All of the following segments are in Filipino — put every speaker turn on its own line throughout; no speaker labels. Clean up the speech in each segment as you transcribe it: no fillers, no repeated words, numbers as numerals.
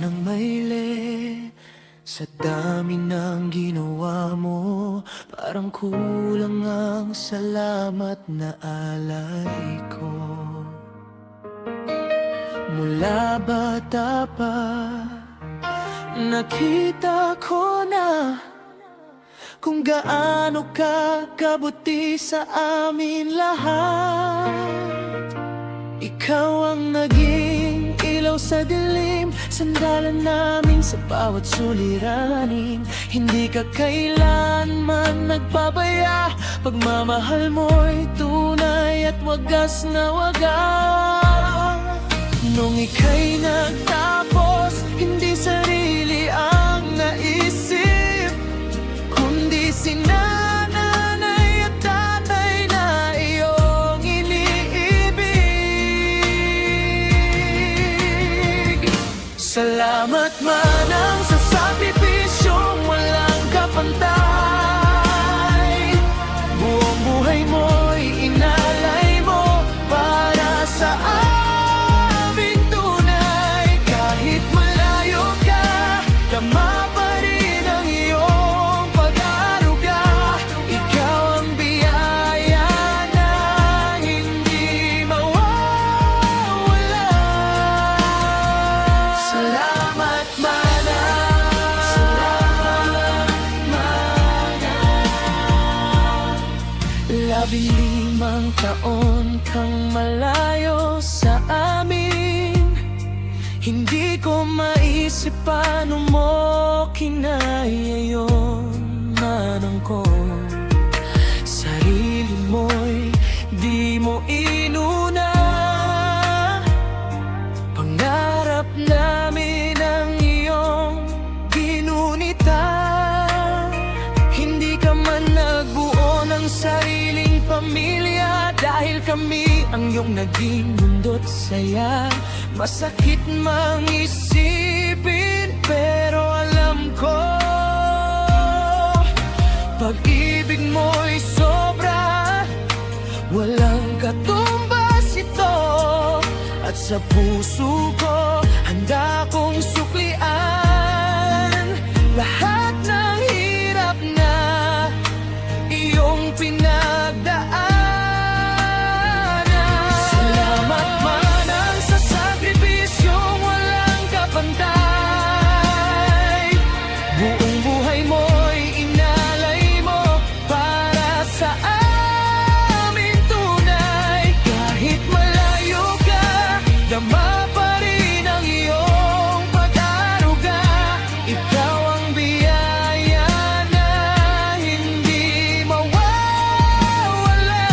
Manang mayle sa dami ng ginawa mo, parang kulang ang salamat na alay ko. Mula bata pa, nakita ko na kung gaano ka kabuti sa amin lahat. Ikaw ang naging ilaw sa dilim, sandalan namin sa bawat suliranin. Hindi ka kailanman nagpabaya, pagmamahal mo'y tunay at wagas na wagas. Nung ika'y nagtapos, hindi sarili ang naisip, kundi si nanay at tatay na iyong iniibig. Salamat manang sa sakripisyong walang kapantay. Buong buhay mo'y inalay mo para sa aming tunay. Kahit malayo ka, tama pa rin ang iyong pag-aaruga. Ikaw ang biyaya na hindi mawawala. Salamat manang, salamat manang. 15 taon kang malayo sa amin, hindi ko maisip paano mo kinaya yun, manang ko. Sarili mo'y di mo inuna, pangarap namin ang iyong ginunita. Hindi ka man nagbuo ng sariling pamilya, dahil kami ang iyong naging mundo't saya. Masakit mang isipin, pero alam ko pag-ibig mo'y sobra, walang katumbas ito. At sa puso ko, handa kong suklian lahat ng hirap na iyong pinagdaanan. Salamat manang sa sakripisyong walang kapantay. Buong buhay mo'y inalay mo para sa aming tunay. Kahit malayo ka, dama pa rin ang iyong pag-aaruga. Ikaw ang biyaya na hindi mawawala.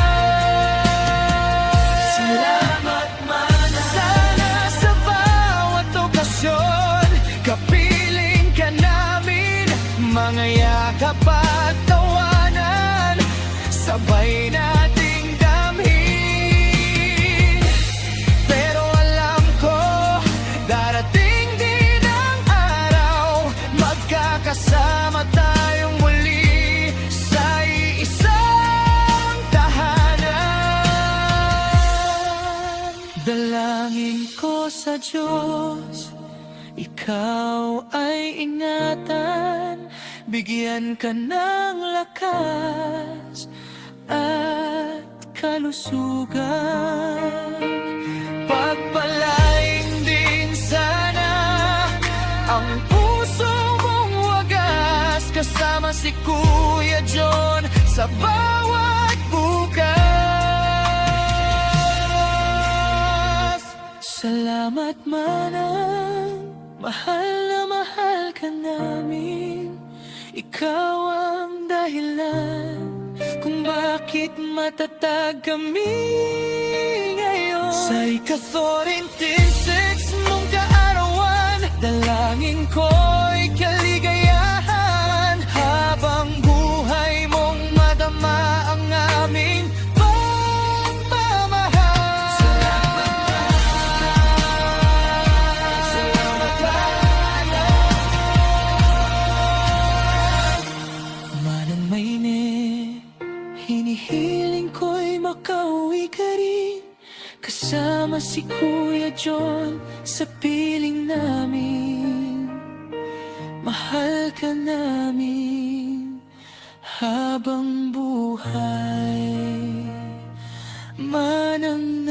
Salamat manang. Sana sa bawat okasyon, kapiling ka namin, mga yakap at tawanan, sabay nating damhin. Pero alam ko, darating din ang araw, magkakasama tayong muli sa iisang tahanan. Dalangin ko sa Diyos, ikaw ay ingatan, bigyan ka ng lakas at kalusugan. Pagpalain din sana ang puso mong wagas, kasama si Kuya John sa bawat bukas. Salamat manang, mahal na mahal ka namin. Ikaw ang dahilan kung bakit matatag kami ngayon. Sa ika-26 mong kaarawan, dalangin ko'y kaligayahan, habang buhay mong madama ang aming pagmamahal. Salamat manang mainit, hinihiling ko'y makauwi ka rin, kasama si Kuya John sa piling namin. mahal ka namin habang buhay. Manang